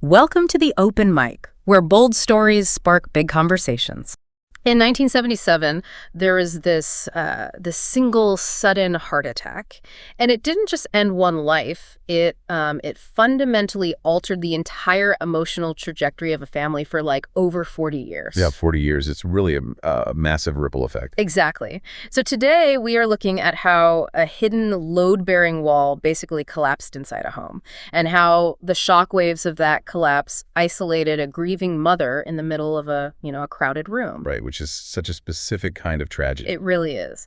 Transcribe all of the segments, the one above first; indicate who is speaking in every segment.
Speaker 1: Welcome to the open mic, where bold stories spark big conversations. In 1977, there was this single sudden heart attack, and it didn't just end one life. It fundamentally altered the entire emotional trajectory of a family for like over 40 years.
Speaker 2: Yeah, 40 years. It's really a massive ripple effect.
Speaker 1: Exactly. So today we are looking at how a hidden load-bearing wall basically collapsed inside a home, and how the shockwaves of that collapse isolated a grieving mother in the middle of a crowded room.
Speaker 2: Right, which is such a specific kind of tragedy.
Speaker 1: It really is.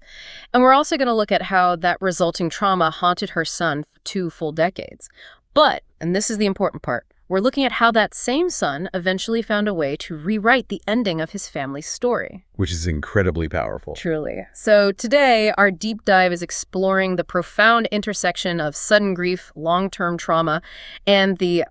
Speaker 1: And we're also going to look at how that resulting trauma haunted her son for 2 full decades. But, and this is the important part, we're looking at how that same son eventually found a way to rewrite the ending of his family's story.
Speaker 2: Which is incredibly powerful.
Speaker 1: Truly. So today, our deep dive is exploring the profound intersection of sudden grief, long-term trauma, and the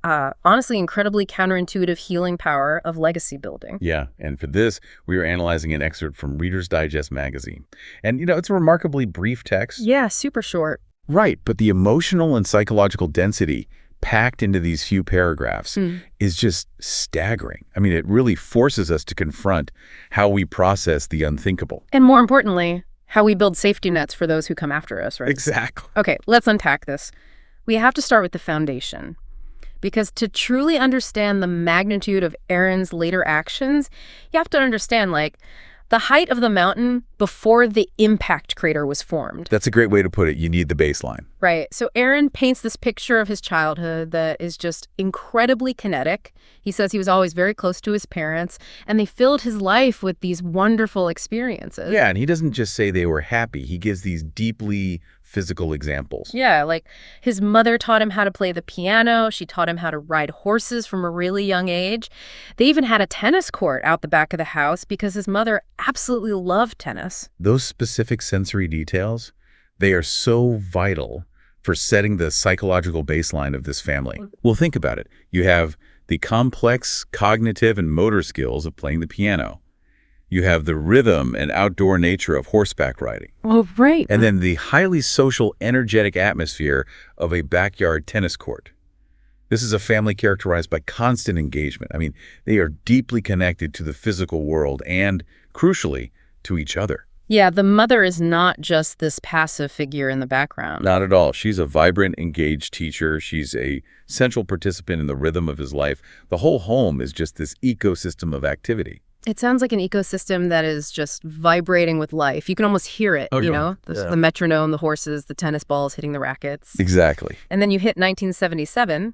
Speaker 1: honestly incredibly counterintuitive healing power of legacy building.
Speaker 2: Yeah, and for this, we are analyzing an excerpt from Reader's Digest magazine. And, it's a remarkably brief text.
Speaker 1: Yeah, super short.
Speaker 2: Right, but the emotional and psychological density packed into these few paragraphs is just staggering. I mean, it really forces us to confront how we process the unthinkable.
Speaker 1: And more importantly, how we build safety nets for those who come after us, right?
Speaker 2: Exactly.
Speaker 1: Okay, let's unpack this. We have to start with the foundation. Because to truly understand the magnitude of Aaron's later actions, you have to understand, the height of the mountain before the impact crater was formed.
Speaker 2: That's a great way to put it. You need the baseline.
Speaker 1: Right. So Aaron paints this picture of his childhood that is just incredibly kinetic. He says he was always very close to his parents, and they filled his life with these wonderful experiences.
Speaker 2: Yeah, and he doesn't just say they were happy. He gives these deeply physical examples.
Speaker 1: Yeah, like his mother taught him how to play the piano. She taught him how to ride horses from a really young age. They even had a tennis court out the back of the house because his mother absolutely loved tennis.
Speaker 2: Those specific sensory details, they are so vital for setting the psychological baseline of this family. Well, think about it. You have the complex cognitive and motor skills of playing the piano. You have the rhythm and outdoor nature of horseback riding.
Speaker 1: Oh, right.
Speaker 2: And then the highly social, energetic atmosphere of a backyard tennis court. This is a family characterized by constant engagement. I mean, they are deeply connected to the physical world and, crucially, to each other.
Speaker 1: Yeah, the mother is not just this passive figure in the background.
Speaker 2: Not at all. She's a vibrant, engaged teacher. She's a central participant in the rhythm of his life. The whole home is just this ecosystem of activity.
Speaker 1: It sounds like an ecosystem that is just vibrating with life. You can almost hear it, the metronome, the horses, the tennis balls hitting the rackets.
Speaker 2: Exactly.
Speaker 1: And then you hit 1977.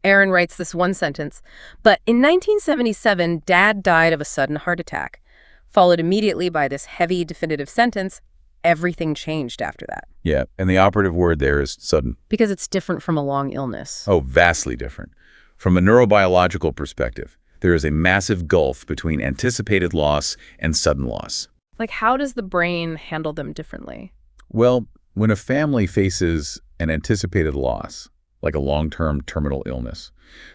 Speaker 1: Aaron writes this one sentence. But in 1977, Dad died of a sudden heart attack. Followed immediately by this heavy, definitive sentence, everything changed after that.
Speaker 2: Yeah, and the operative word there is sudden.
Speaker 1: Because it's different from a long illness.
Speaker 2: Oh, vastly different. From a neurobiological perspective, there is a massive gulf between anticipated loss and sudden loss.
Speaker 1: How does the brain handle them differently?
Speaker 2: Well, when a family faces an anticipated loss, like a long-term terminal illness,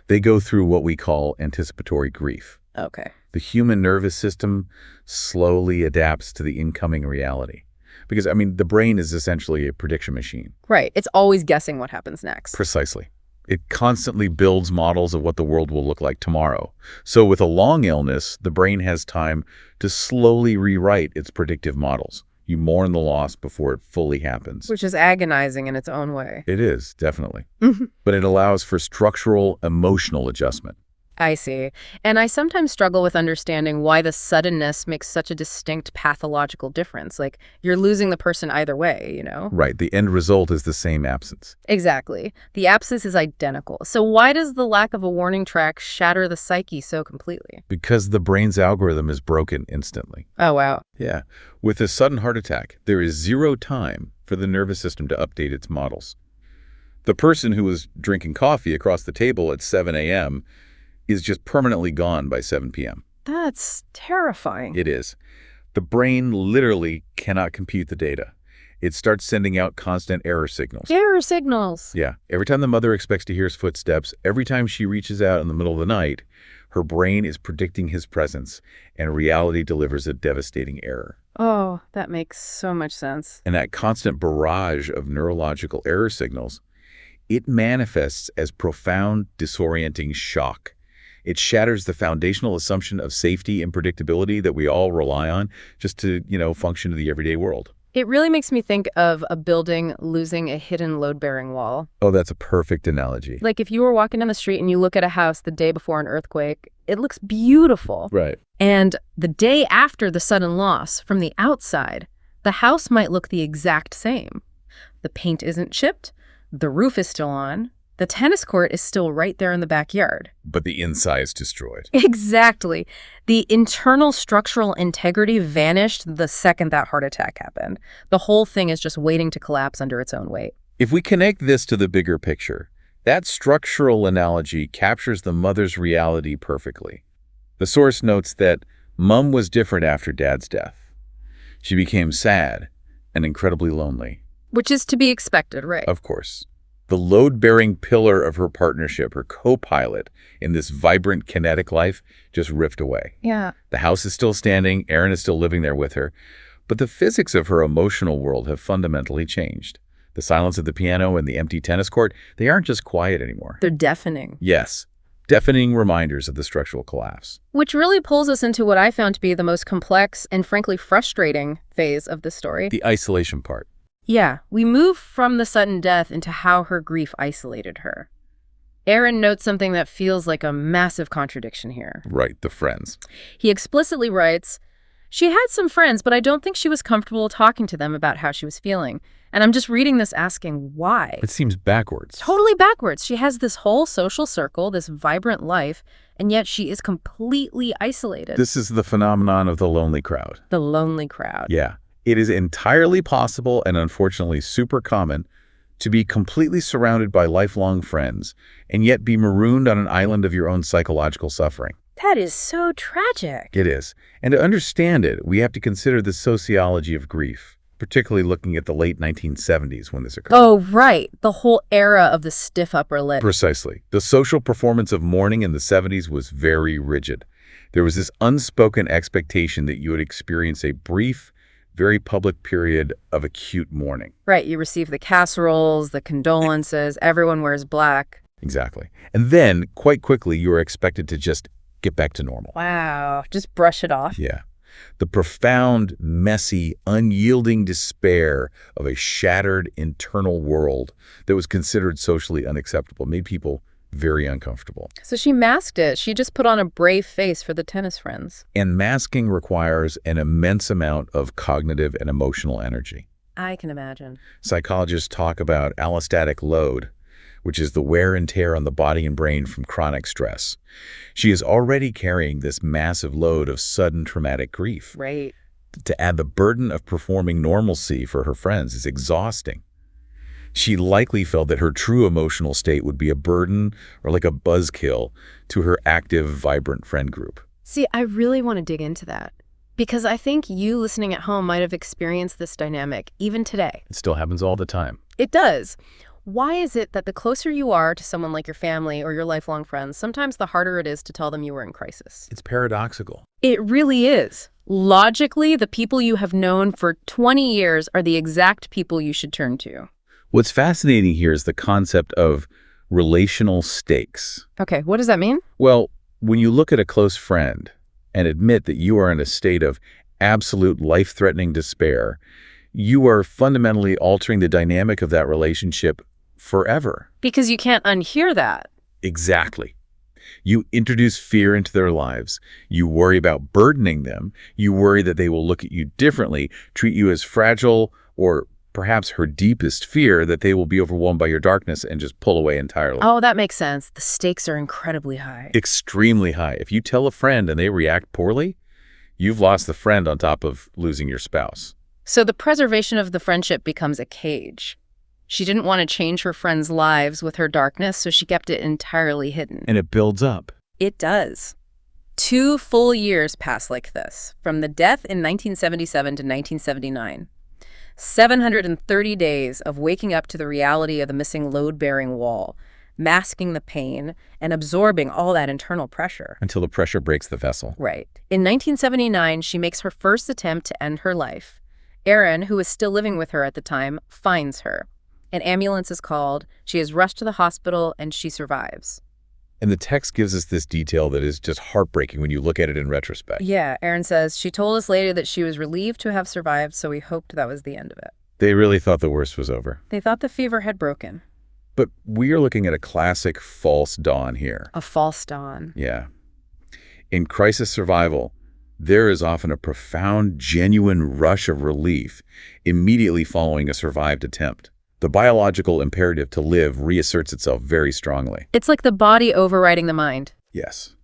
Speaker 2: they go through what we call anticipatory grief.
Speaker 1: Okay.
Speaker 2: The human nervous system slowly adapts to the incoming reality. Because, the brain is essentially a prediction machine.
Speaker 1: Right. It's always guessing what happens next.
Speaker 2: Precisely. It constantly builds models of what the world will look like tomorrow. So with a long illness, the brain has time to slowly rewrite its predictive models. You mourn the loss before it fully happens.
Speaker 1: Which is agonizing in its own way.
Speaker 2: It is, definitely. But it allows for structural, emotional adjustment.
Speaker 1: I see. And I sometimes struggle with understanding why the suddenness makes such a distinct pathological difference. You're losing the person either way,
Speaker 2: Right. The end result is the same absence.
Speaker 1: Exactly. The absence is identical. So why does the lack of a warning track shatter the psyche so completely?
Speaker 2: Because the brain's algorithm is broken instantly.
Speaker 1: Oh, wow.
Speaker 2: Yeah. With a sudden heart attack, there is zero time for the nervous system to update its models. The person who was drinking coffee across the table at 7 a.m. is just permanently gone by 7 p.m.
Speaker 1: That's terrifying.
Speaker 2: It is. The brain literally cannot compute the data. It starts sending out constant error signals.
Speaker 1: Error signals.
Speaker 2: Yeah. Every time the mother expects to hear his footsteps, every time she reaches out in the middle of the night, her brain is predicting his presence, and reality delivers a devastating error.
Speaker 1: Oh, that makes so much sense.
Speaker 2: And that constant barrage of neurological error signals, It manifests as profound, disorienting shock. It shatters the foundational assumption of safety and predictability that we all rely on just to, function in the everyday world.
Speaker 1: It really makes me think of a building losing a hidden load-bearing wall.
Speaker 2: Oh, that's a perfect analogy.
Speaker 1: Like if you were walking down the street and you look at a house the day before an earthquake, it looks beautiful.
Speaker 2: Right.
Speaker 1: And the day after the sudden loss, from the outside, the house might look the exact same. The paint isn't chipped, the roof is still on, the tennis court is still right there in the backyard.
Speaker 2: But the inside is destroyed.
Speaker 1: Exactly. The internal structural integrity vanished the second that heart attack happened. The whole thing is just waiting to collapse under its own weight.
Speaker 2: If we connect this to the bigger picture, that structural analogy captures the mother's reality perfectly. The source notes that Mom was different after Dad's death. She became sad and incredibly lonely.
Speaker 1: Which is to be expected, right?
Speaker 2: Of course. The load-bearing pillar of her partnership, her co-pilot in this vibrant, kinetic life, just ripped away.
Speaker 1: Yeah.
Speaker 2: The house is still standing, Erin is still living there with her, but the physics of her emotional world have fundamentally changed. The silence of the piano and the empty tennis court, they aren't just quiet anymore.
Speaker 1: They're deafening.
Speaker 2: Yes, deafening reminders of the structural collapse.
Speaker 1: Which really pulls us into what I found to be the most complex and frankly frustrating phase of the story.
Speaker 2: The isolation part.
Speaker 1: Yeah, we move from the sudden death into how her grief isolated her. Aaron notes something that feels like a massive contradiction here.
Speaker 2: Right, the friends.
Speaker 1: He explicitly writes, "She had some friends, but I don't think she was comfortable talking to them about how she was feeling." And I'm just reading this asking why.
Speaker 2: It seems backwards.
Speaker 1: Totally backwards. She has this whole social circle, this vibrant life, and yet she is completely isolated.
Speaker 2: This is the phenomenon of the lonely crowd.
Speaker 1: The lonely crowd.
Speaker 2: Yeah. It is entirely possible and unfortunately super common to be completely surrounded by lifelong friends and yet be marooned on an island of your own psychological suffering.
Speaker 1: That is so tragic.
Speaker 2: It is. And to understand it, we have to consider the sociology of grief, particularly looking at the late 1970s when this occurred.
Speaker 1: Oh, right. The whole era of the stiff upper lip.
Speaker 2: Precisely. The social performance of mourning in the 70s was very rigid. There was this unspoken expectation that you would experience a brief, very public period of acute mourning.
Speaker 1: Right, you receive the casseroles, the condolences, everyone wears black.
Speaker 2: Exactly. And then, quite quickly, you are expected to just get back to normal.
Speaker 1: Wow, just brush it off.
Speaker 2: Yeah. The profound, messy, unyielding despair of a shattered internal world that was considered socially unacceptable made people very uncomfortable.
Speaker 1: So she masked it. She just put on a brave face for the tennis friends.
Speaker 2: And masking requires an immense amount of cognitive and emotional energy.
Speaker 1: I can imagine.
Speaker 2: Psychologists talk about allostatic load, which is the wear and tear on the body and brain from chronic stress. She is already carrying this massive load of sudden traumatic grief.
Speaker 1: Right.
Speaker 2: To add the burden of performing normalcy for her friends is exhausting. She likely felt that her true emotional state would be a burden or like a buzzkill to her active, vibrant friend group.
Speaker 1: See, I really want to dig into that because I think you listening at home might have experienced this dynamic even today.
Speaker 2: It still happens all the time.
Speaker 1: It does. Why is it that the closer you are to someone like your family or your lifelong friends, sometimes the harder it is to tell them you were in crisis?
Speaker 2: It's paradoxical.
Speaker 1: It really is. Logically, the people you have known for 20 years are the exact people you should turn to.
Speaker 2: What's fascinating here is the concept of relational stakes.
Speaker 1: Okay, what does that mean?
Speaker 2: Well, when you look at a close friend and admit that you are in a state of absolute life-threatening despair, you are fundamentally altering the dynamic of that relationship forever.
Speaker 1: Because you can't unhear that.
Speaker 2: Exactly. You introduce fear into their lives. You worry about burdening them. You worry that they will look at you differently, treat you as fragile, or perhaps her deepest fear that they will be overwhelmed by your darkness and just pull away entirely.
Speaker 1: Oh, that makes sense. The stakes are incredibly high.
Speaker 2: Extremely high. If you tell a friend and they react poorly, you've lost the friend on top of losing your spouse.
Speaker 1: So the preservation of the friendship becomes a cage. She didn't want to change her friends' lives with her darkness, so she kept it entirely hidden.
Speaker 2: And it builds up.
Speaker 1: It does. 2 full years pass like this, from the death in 1977 to 1979. 730 days of waking up to the reality of the missing load-bearing wall, masking the pain, and absorbing all that internal pressure.
Speaker 2: Until the pressure breaks the vessel.
Speaker 1: Right. In 1979, she makes her first attempt to end her life. Aaron, who was still living with her at the time, finds her. An ambulance is called, she is rushed to the hospital, and she survives.
Speaker 2: And the text gives us this detail that is just heartbreaking when you look at it in retrospect.
Speaker 1: Yeah, Aaron says, she told us later that she was relieved to have survived, so we hoped that was the end of it.
Speaker 2: They really thought the worst was over.
Speaker 1: They thought the fever had broken.
Speaker 2: But we are looking at a classic false dawn here.
Speaker 1: A false dawn.
Speaker 2: Yeah. In crisis survival, there is often a profound, genuine rush of relief immediately following a survived attempt. The biological imperative to live reasserts itself very strongly.
Speaker 1: It's like the body overriding the mind.
Speaker 2: Yes.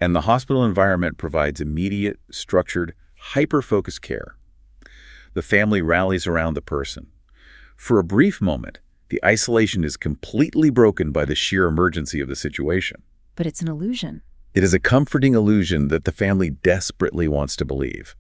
Speaker 2: And the hospital environment provides immediate, structured, hyper-focused care. The family rallies around the person. For a brief moment, the isolation is completely broken by the sheer emergency of the situation.
Speaker 1: But it's an illusion.
Speaker 2: It is a comforting illusion that the family desperately wants to believe.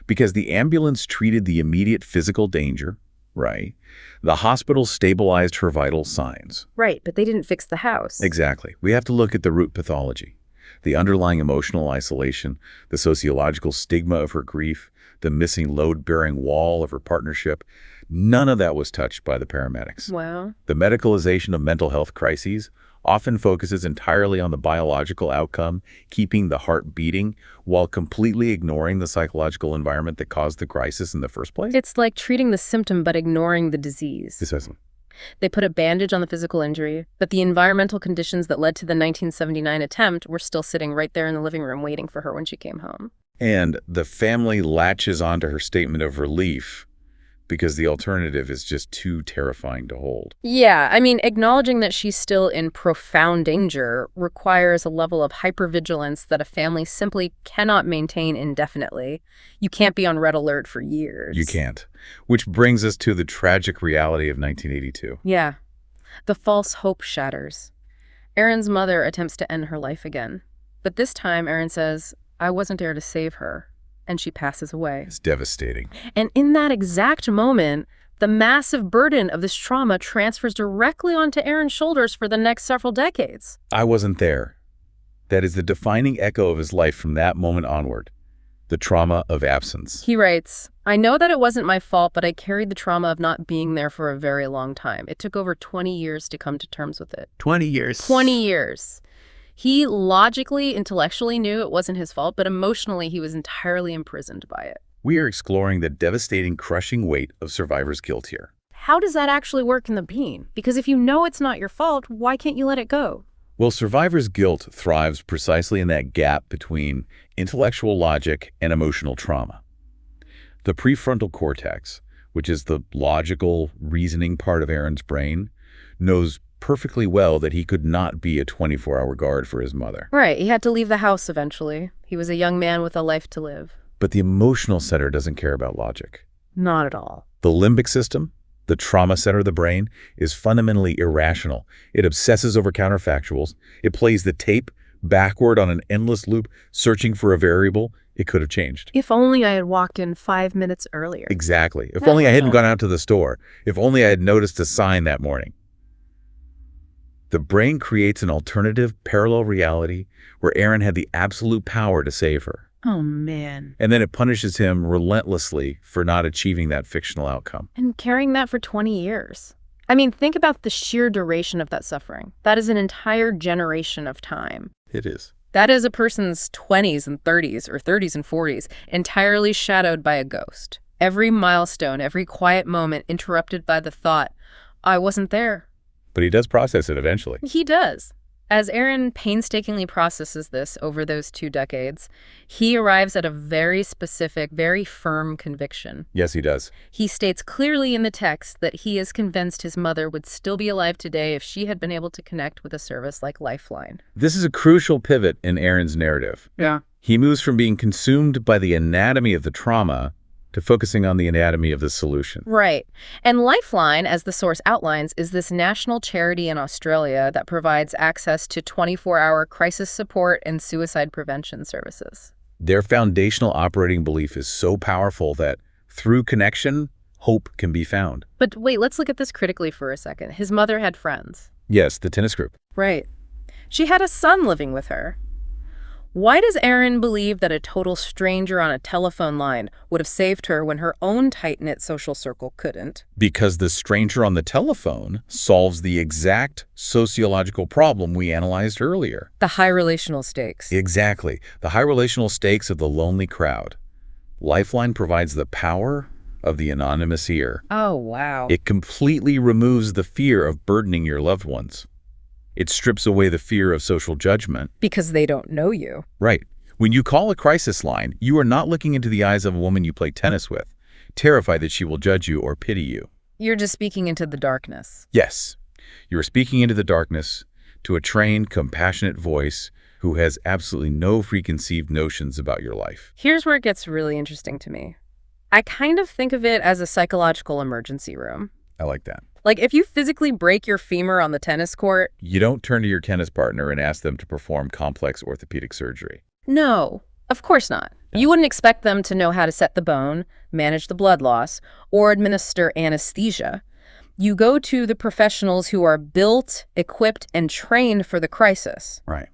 Speaker 2: Because the ambulance treated the immediate physical danger, right? The hospital stabilized her vital signs.
Speaker 1: Right, but they didn't fix the house.
Speaker 2: Exactly. We have to look at the root pathology, the underlying emotional isolation, the sociological stigma of her grief, the missing load-bearing wall of her partnership. None of that was touched by the paramedics.
Speaker 1: Wow.
Speaker 2: The medicalization of mental health crises often focuses entirely on the biological outcome, keeping the heart beating, while completely ignoring the psychological environment that caused the crisis in the first place.
Speaker 1: It's like treating the symptom but ignoring the disease.
Speaker 2: Precisely.
Speaker 1: They put a bandage on the physical injury, but the environmental conditions that led to the 1979 attempt were still sitting right there in the living room waiting for her when she came home.
Speaker 2: And the family latches onto her statement of relief because the alternative is just too terrifying to hold.
Speaker 1: Yeah, I mean, acknowledging that she's still in profound danger requires a level of hypervigilance that a family simply cannot maintain indefinitely. You can't be on red alert for years.
Speaker 2: You can't. Which brings us to the tragic reality of 1982.
Speaker 1: Yeah. The false hope shatters. Erin's mother attempts to end her life again. But this time, Erin says, I wasn't there to save her. And she passes away.
Speaker 2: It's devastating.
Speaker 1: And in that exact moment, the massive burden of this trauma transfers directly onto Erin's shoulders for the next several decades.
Speaker 2: I wasn't there. That is the defining echo of his life from that moment onward. The trauma of absence.
Speaker 1: He writes, I know that it wasn't my fault, but I carried the trauma of not being there for a very long time. It took over 20 years to come to terms with it.
Speaker 2: 20 years.
Speaker 1: 20 years. He logically, intellectually knew it wasn't his fault, but emotionally he was entirely imprisoned by it.
Speaker 2: We are exploring the devastating, crushing weight of survivor's guilt here.
Speaker 1: How does that actually work in the pain? Because if you know it's not your fault, why can't you let it go?
Speaker 2: Well, survivor's guilt thrives precisely in that gap between intellectual logic and emotional trauma. The prefrontal cortex, which is the logical, reasoning part of Erin's brain, knows perfectly well that he could not be a 24-hour guard for his mother.
Speaker 1: Right, he had to leave the house eventually. He was a young man with a life to live.
Speaker 2: But the emotional center doesn't care about logic.
Speaker 1: Not at all.
Speaker 2: The limbic system, the trauma center of the brain, is fundamentally irrational. It obsesses over counterfactuals. It plays the tape backward on an endless loop, searching for a variable it could have changed.
Speaker 1: If only I had walked in 5 minutes earlier.
Speaker 2: Exactly. If only I hadn't gone out to the store. If only I had noticed a sign that morning. The brain creates an alternative, parallel reality where Erin had the absolute power to save her.
Speaker 1: Oh, man.
Speaker 2: And then it punishes him relentlessly for not achieving that fictional outcome.
Speaker 1: And carrying that for 20 years. I mean, think about the sheer duration of that suffering. That is an entire generation of time.
Speaker 2: It is.
Speaker 1: That is a person's 20s and 30s, or 30s and 40s, entirely shadowed by a ghost. Every milestone, every quiet moment interrupted by the thought, I wasn't there.
Speaker 2: But he does process it eventually.
Speaker 1: He does. As Erin painstakingly processes this over those 2 decades, he arrives at a very specific, very firm conviction.
Speaker 2: Yes, he does.
Speaker 1: He states clearly in the text that he is convinced his mother would still be alive today if she had been able to connect with a service like Lifeline.
Speaker 2: This is a crucial pivot in Erin's narrative.
Speaker 1: Yeah.
Speaker 2: He moves from being consumed by the anatomy of the trauma to focusing on the anatomy of the solution.
Speaker 1: Right. And Lifeline, as the source outlines, is this national charity in Australia that provides access to 24-hour crisis support and suicide prevention services.
Speaker 2: Their foundational operating belief is so powerful that through connection, hope can be found.
Speaker 1: But wait, let's look at this critically for a second. His mother had friends.
Speaker 2: Yes, the tennis group.
Speaker 1: Right. She had a son living with her. Why does Erin believe that a total stranger on a telephone line would have saved her when her own tight-knit social circle couldn't?
Speaker 2: Because the stranger on the telephone solves the exact sociological problem we analyzed earlier.
Speaker 1: The high relational stakes.
Speaker 2: Exactly. The high relational stakes of the lonely crowd. Lifeline provides the power of the anonymous ear.
Speaker 1: Oh, wow.
Speaker 2: It completely removes the fear of burdening your loved ones. It strips away the fear of social judgment.
Speaker 1: Because they don't know you.
Speaker 2: Right. When you call a crisis line, you are not looking into the eyes of a woman you play tennis with, terrified that she will judge you or pity you.
Speaker 1: You're just speaking into the darkness.
Speaker 2: Yes. You are speaking into the darkness to a trained, compassionate voice who has absolutely no preconceived notions about your life.
Speaker 1: Here's where it gets really interesting to me. I kind of think of it as a psychological emergency room.
Speaker 2: I like that.
Speaker 1: Like, if you physically break your femur on the tennis court...
Speaker 2: You don't turn to your tennis partner and ask them to perform complex orthopedic surgery.
Speaker 1: No, of course not. You wouldn't expect them to know how to set the bone, manage the blood loss, or administer anesthesia. You go to the professionals who are built, equipped, and trained for the crisis.
Speaker 2: Right.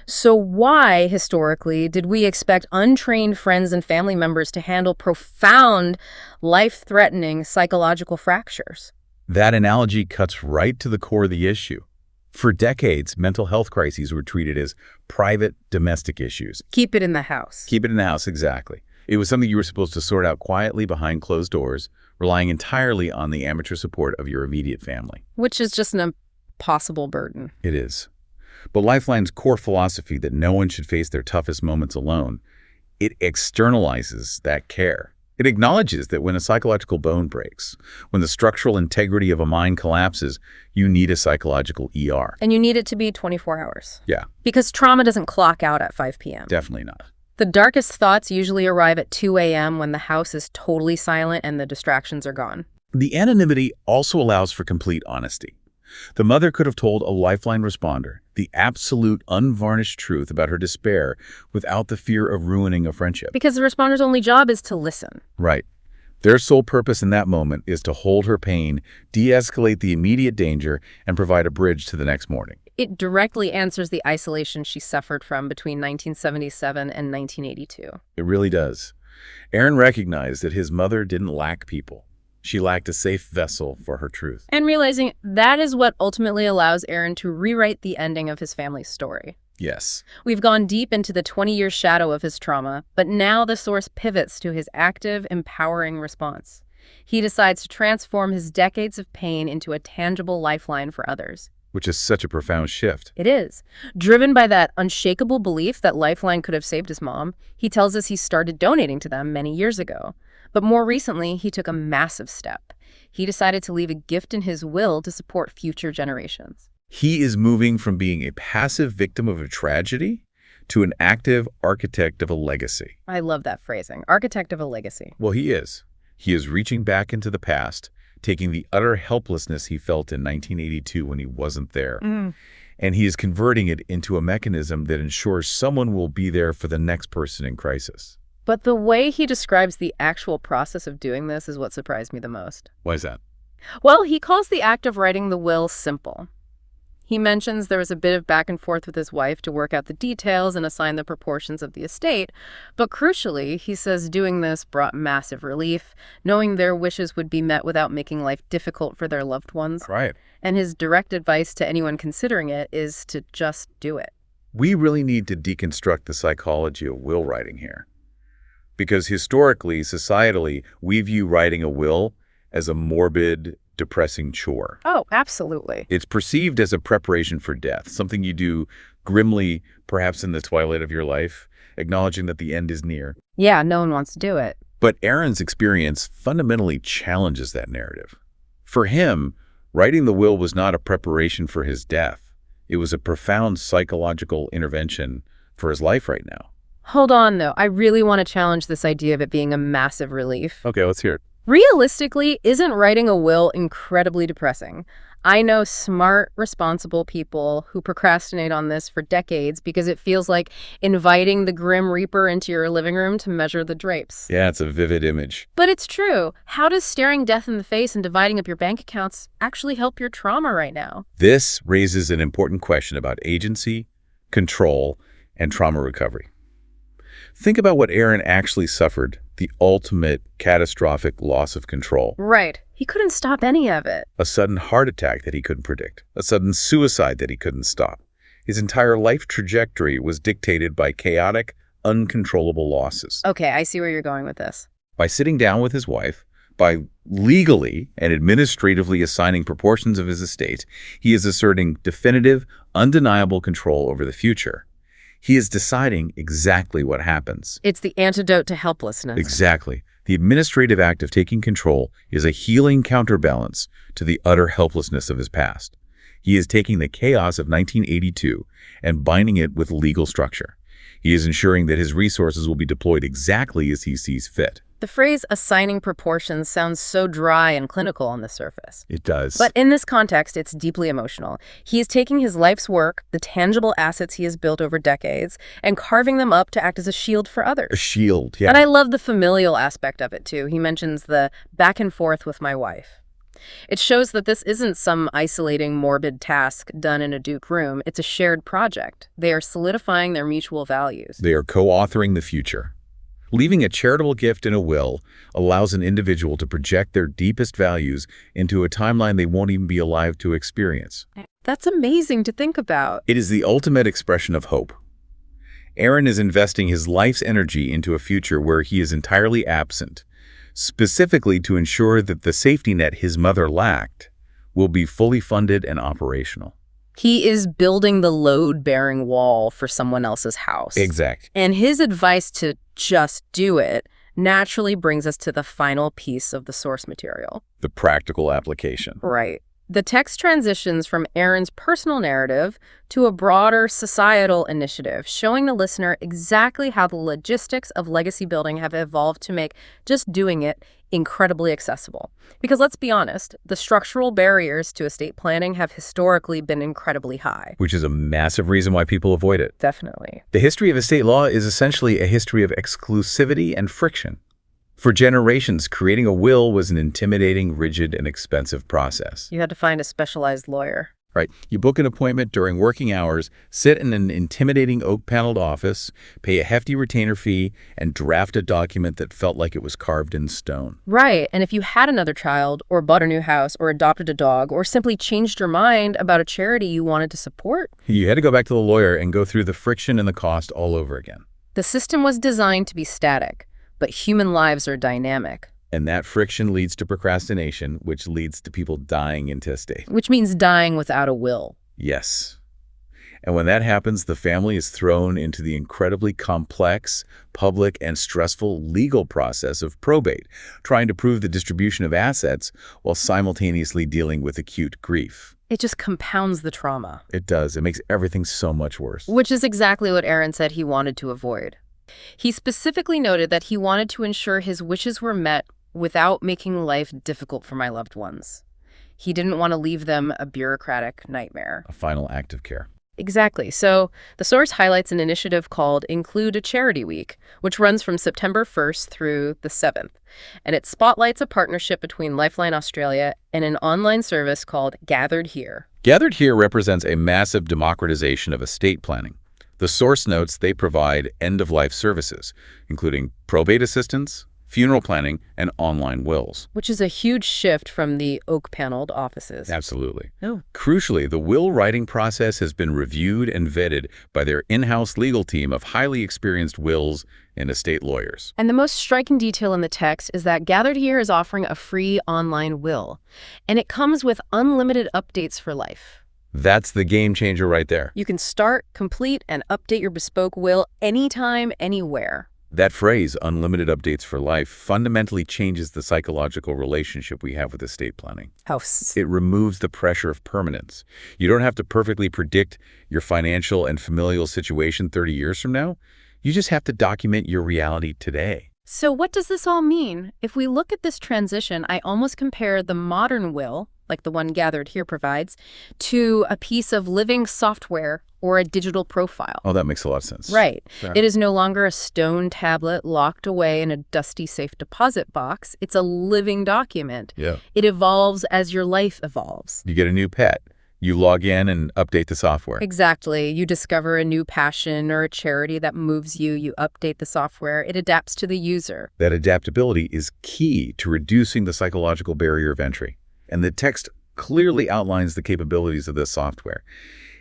Speaker 1: So why, historically, did we expect untrained friends and family members to handle profound, life-threatening psychological fractures?
Speaker 2: That analogy cuts right to the core of the issue. For decades, mental health crises were treated as private, domestic issues.
Speaker 1: Keep it in the house.
Speaker 2: Keep it in the house, exactly. It was something you were supposed to sort out quietly behind closed doors, relying entirely on the amateur support of your immediate family.
Speaker 1: Which is just an impossible burden.
Speaker 2: It is. But Lifeline's core philosophy that no one should face their toughest moments alone, it externalizes that care. It acknowledges that when a psychological bone breaks, when the structural integrity of a mind collapses, you need a psychological ER.
Speaker 1: And you need it to be 24 hours.
Speaker 2: Yeah.
Speaker 1: Because trauma doesn't clock out at 5 p.m.
Speaker 2: Definitely not.
Speaker 1: The darkest thoughts usually arrive at 2 a.m. when the house is totally silent and the distractions are gone.
Speaker 2: The anonymity also allows for complete honesty. The mother could have told a Lifeline responder the absolute unvarnished truth about her despair without the fear of ruining a friendship.
Speaker 1: Because the responder's only job is to listen.
Speaker 2: Right. Their sole purpose in that moment is to hold her pain, de-escalate the immediate danger, and provide a bridge to the next morning.
Speaker 1: It directly answers the isolation she suffered from between 1977 and 1982.
Speaker 2: It really does. Aaron recognized that his mother didn't lack people. She lacked a safe vessel for her truth.
Speaker 1: And realizing that is what ultimately allows Aaron to rewrite the ending of his family's story.
Speaker 2: Yes.
Speaker 1: We've gone deep into the 20-year shadow of his trauma, but now the source pivots to his active, empowering response. He decides to transform his decades of pain into a tangible lifeline for others.
Speaker 2: Which is such a profound shift.
Speaker 1: It is. Driven by that unshakable belief that Lifeline could have saved his mom, he tells us he started donating to them many years ago. But more recently, he took a massive step. He decided to leave a gift in his will to support future generations.
Speaker 2: He is moving from being a passive victim of a tragedy to an active architect of a legacy.
Speaker 1: I love that phrasing, architect of a legacy.
Speaker 2: Well, he is. He is reaching back into the past, taking the utter helplessness he felt in 1982 when he wasn't there. And he is converting it into a mechanism that ensures someone will be there for the next person in crisis.
Speaker 1: But the way he describes the actual process of doing this is what surprised me the most.
Speaker 2: Why is that?
Speaker 1: Well, he calls the act of writing the will simple. He mentions there was a bit of back and forth with his wife to work out the details and assign the proportions of the estate, but crucially, he says doing this brought massive relief, knowing their wishes would be met without making life difficult for their loved ones.
Speaker 2: Right.
Speaker 1: And his direct advice to anyone considering it is to just do it.
Speaker 2: We really need to deconstruct the psychology of will writing here. Because historically, societally, we view writing a will as a morbid, depressing chore.
Speaker 1: Oh, absolutely.
Speaker 2: It's perceived as a preparation for death, something you do grimly, perhaps in the twilight of your life, acknowledging that the end is near.
Speaker 1: Yeah, no one wants to do it.
Speaker 2: But Aaron's experience fundamentally challenges that narrative. For him, writing the will was not a preparation for his death. It was a profound psychological intervention for his life right now.
Speaker 1: Hold on, though. I really want to challenge this idea of it being a massive relief.
Speaker 2: Okay, let's hear it.
Speaker 1: Realistically, isn't writing a will incredibly depressing? I know smart, responsible people who procrastinate on this for decades because it feels like inviting the Grim Reaper into your living room to measure the drapes.
Speaker 2: Yeah, it's a vivid image.
Speaker 1: But it's true. How does staring death in the face and dividing up your bank accounts actually help your trauma right now?
Speaker 2: This raises an important question about agency, control, and trauma recovery. Think about what Aaron actually suffered, the ultimate catastrophic loss of control.
Speaker 1: Right. He couldn't stop any of it.
Speaker 2: A sudden heart attack that he couldn't predict. A sudden suicide that he couldn't stop. His entire life trajectory was dictated by chaotic, uncontrollable losses.
Speaker 1: Okay, I see where you're going with this.
Speaker 2: By sitting down with his wife, by legally and administratively assigning proportions of his estate, he is asserting definitive, undeniable control over the future. He is deciding exactly what happens.
Speaker 1: It's the antidote to helplessness.
Speaker 2: Exactly. The administrative act of taking control is a healing counterbalance to the utter helplessness of his past. He is taking the chaos of 1982 and binding it with legal structure. He is ensuring that his resources will be deployed exactly as he sees fit.
Speaker 1: The phrase assigning proportions sounds so dry and clinical on the surface.
Speaker 2: It does.
Speaker 1: But in this context, it's deeply emotional. He is taking his life's work, the tangible assets he has built over decades, and carving them up to act as a shield for others.
Speaker 2: A shield, yeah.
Speaker 1: And I love the familial aspect of it, too. He mentions the back and forth with my wife. It shows that this isn't some isolating, morbid task done in a Duke room. It's a shared project. They are solidifying their mutual values.
Speaker 2: They are co-authoring the future. Leaving a charitable gift in a will allows an individual to project their deepest values into a timeline they won't even be alive to experience.
Speaker 1: That's amazing to think about.
Speaker 2: It is the ultimate expression of hope. Aaron is investing his life's energy into a future where he is entirely absent, specifically to ensure that the safety net his mother lacked will be fully funded and operational.
Speaker 1: He is building the load-bearing wall for someone else's house.
Speaker 2: Exact.
Speaker 1: And his advice to just do it naturally brings us to the final piece of the source material.
Speaker 2: The practical application.
Speaker 1: Right. The text transitions from Aaron's personal narrative to a broader societal initiative, showing the listener exactly how the logistics of legacy building have evolved to make just doing it incredibly accessible. Because let's be honest, the structural barriers to estate planning have historically been incredibly high.
Speaker 2: Which is a massive reason why people avoid it.
Speaker 1: Definitely.
Speaker 2: The history of estate law is essentially a history of exclusivity and friction. For generations, creating a will was an intimidating, rigid, and expensive process.
Speaker 1: You had to find a specialized lawyer.
Speaker 2: Right. You book an appointment during working hours, sit in an intimidating oak-paneled office, pay a hefty retainer fee, and draft a document that felt like it was carved in stone.
Speaker 1: Right. And if you had another child, or bought a new house, or adopted a dog, or simply changed your mind about a charity you wanted to support,
Speaker 2: you had to go back to the lawyer and go through the friction and the cost all over again.
Speaker 1: The system was designed to be static, but human lives are dynamic.
Speaker 2: And that friction leads to procrastination, which leads to people dying intestate.
Speaker 1: Which means dying without a will.
Speaker 2: Yes. And when that happens, the family is thrown into the incredibly complex, public, and stressful legal process of probate, trying to prove the distribution of assets while simultaneously dealing with acute grief.
Speaker 1: It just compounds the trauma.
Speaker 2: It does. It makes everything so much worse.
Speaker 1: Which is exactly what Aaron said he wanted to avoid. He specifically noted that he wanted to ensure his wishes were met without making life difficult for my loved ones. He didn't want to leave them a bureaucratic nightmare.
Speaker 2: A final act of care.
Speaker 1: Exactly. So the source highlights an initiative called Include a Charity Week, which runs from September 1st through the 7th. And it spotlights a partnership between Lifeline Australia and an online service called Gathered Here.
Speaker 2: Gathered Here represents a massive democratization of estate planning. The source notes they provide end-of-life services, including probate assistance, funeral planning, and online wills.
Speaker 1: Which is a huge shift from the oak-paneled offices.
Speaker 2: Absolutely.
Speaker 1: Oh.
Speaker 2: Crucially, the will writing process has been reviewed and vetted by their in-house legal team of highly experienced wills and estate lawyers.
Speaker 1: And the most striking detail in the text is that Gathered Here is offering a free online will, and it comes with unlimited updates for life.
Speaker 2: That's the game changer right there.
Speaker 1: You can start, complete, and update your bespoke will anytime, anywhere.
Speaker 2: That phrase, unlimited updates for life, fundamentally changes the psychological relationship we have with estate planning. It removes the pressure of permanence. You don't have to perfectly predict your financial and familial situation 30 years from now. You just have to document your reality today.
Speaker 1: So what does this all mean? If we look at this transition, I almost compare the modern will, like the one Gathered Here provides, to a piece of living software or a digital profile.
Speaker 2: Oh, that makes a lot of sense.
Speaker 1: Right.
Speaker 2: Sure.
Speaker 1: It is no longer a stone tablet locked away in a dusty safe deposit box. It's a living document.
Speaker 2: Yeah.
Speaker 1: It evolves as your life evolves.
Speaker 2: You get a new pet. You log in and update the software.
Speaker 1: Exactly. You discover a new passion or a charity that moves you. You update the software. It adapts to the user.
Speaker 2: That adaptability is key to reducing the psychological barrier of entry. And the text clearly outlines the capabilities of this software.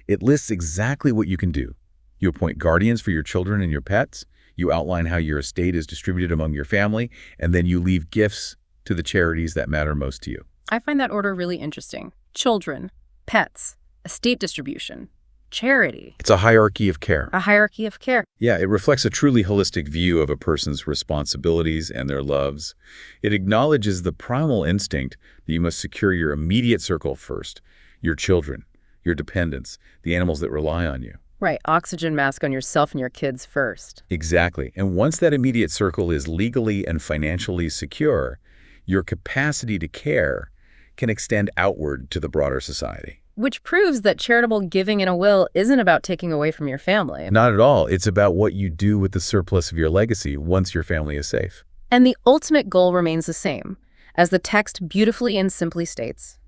Speaker 2: It lists exactly what you can do. You appoint guardians for your children and your pets. You outline how your estate is distributed among your family. And then you leave gifts to the charities that matter most to you.
Speaker 1: I find that order really interesting. Children, pets, estate distribution, charity.
Speaker 2: It's a hierarchy of care.
Speaker 1: A hierarchy of care.
Speaker 2: Yeah, it reflects a truly holistic view of a person's responsibilities and their loves. It acknowledges the primal instinct that you must secure your immediate circle first, your children, your dependents, the animals that rely on you.
Speaker 1: Right, oxygen mask on yourself and your kids first.
Speaker 2: Exactly. And once that immediate circle is legally and financially secure, your capacity to care can extend outward to the broader society.
Speaker 1: Which proves that charitable giving in a will isn't about taking away from your family.
Speaker 2: Not at all. It's about what you do with the surplus of your legacy once your family is safe.
Speaker 1: And the ultimate goal remains the same, as the text beautifully and simply states.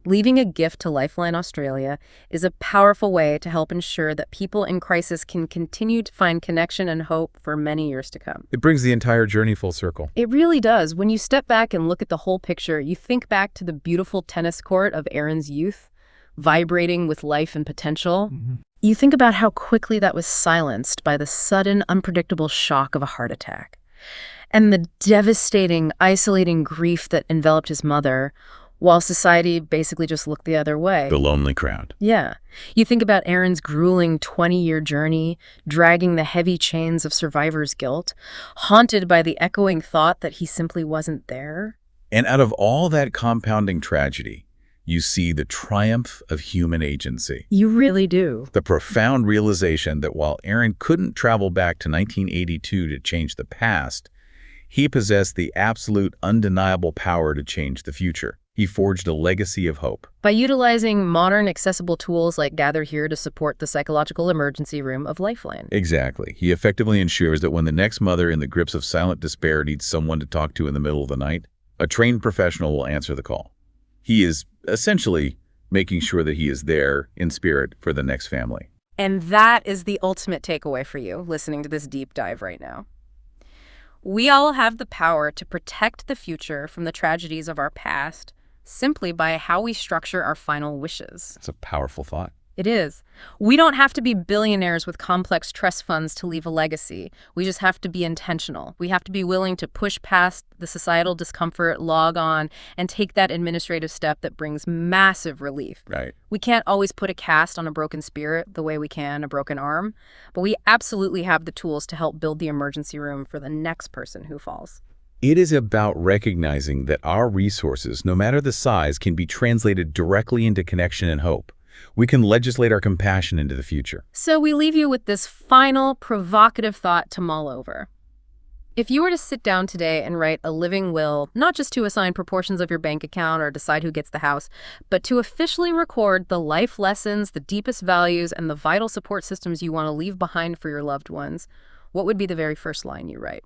Speaker 1: Leaving a gift to Lifeline Australia is a powerful way to help ensure that people in crisis can continue to find connection and hope for many years to come.
Speaker 2: It brings the entire journey full circle.
Speaker 1: It really does. When you step back and look at the whole picture, you think back to the beautiful tennis court of Aaron's youth, vibrating with life and potential. You think about how quickly that was silenced by the sudden, unpredictable shock of a heart attack. And the devastating, isolating grief that enveloped his mother, while society basically just looked the other way.
Speaker 2: The lonely crowd.
Speaker 1: Yeah. You think about Aaron's grueling 20-year journey, dragging the heavy chains of survivor's guilt, haunted by the echoing thought that he simply wasn't there.
Speaker 2: And out of all that compounding tragedy, you see the triumph of human agency.
Speaker 1: You really do.
Speaker 2: The profound realization that while Aaron couldn't travel back to 1982 to change the past, he possessed the absolute undeniable power to change the future. He forged a legacy of hope.
Speaker 1: By utilizing modern, accessible tools like Gather Here to support the psychological emergency room of Lifeline.
Speaker 2: Exactly. He effectively ensures that when the next mother in the grips of silent despair needs someone to talk to in the middle of the night, a trained professional will answer the call. He is essentially making sure that he is there in spirit for the next family.
Speaker 1: And that is the ultimate takeaway for you listening to this deep dive right now. We all have the power to protect the future from the tragedies of our past simply by how we structure our final wishes.
Speaker 2: It's a powerful thought.
Speaker 1: It is. We don't have to be billionaires with complex trust funds to leave a legacy. We just have to be intentional. We have to be willing to push past the societal discomfort, log on, and take that administrative step that brings massive relief.
Speaker 2: Right.
Speaker 1: We can't always put a cast on a broken spirit the way we can a broken arm, but we absolutely have the tools to help build the emergency room for the next person who falls.
Speaker 2: It is about recognizing that our resources, no matter the size, can be translated directly into connection and hope. We can legislate our compassion into the future.
Speaker 1: So we leave you with this final, provocative thought to mull over. If you were to sit down today and write a living will, not just to assign proportions of your bank account or decide who gets the house, but to officially record the life lessons, the deepest values, and the vital support systems you want to leave behind for your loved ones, what would be the very first line you write?